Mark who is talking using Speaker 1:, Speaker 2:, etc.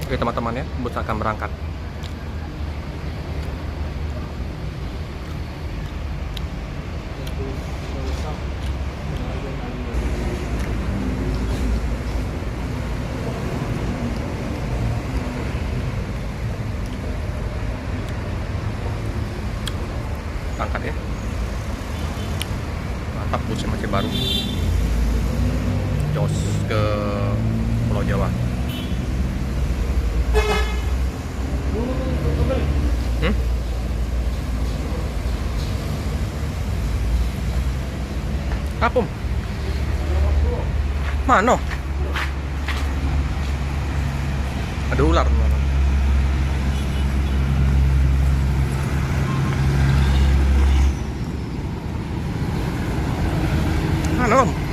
Speaker 1: Oke teman-teman ya, bus akan berangkat. Berangkat ya. Mantap, busnya masih baru. Jos ke Pulau Jawa. Kapum. Mana? Ada ular. Mana, Om?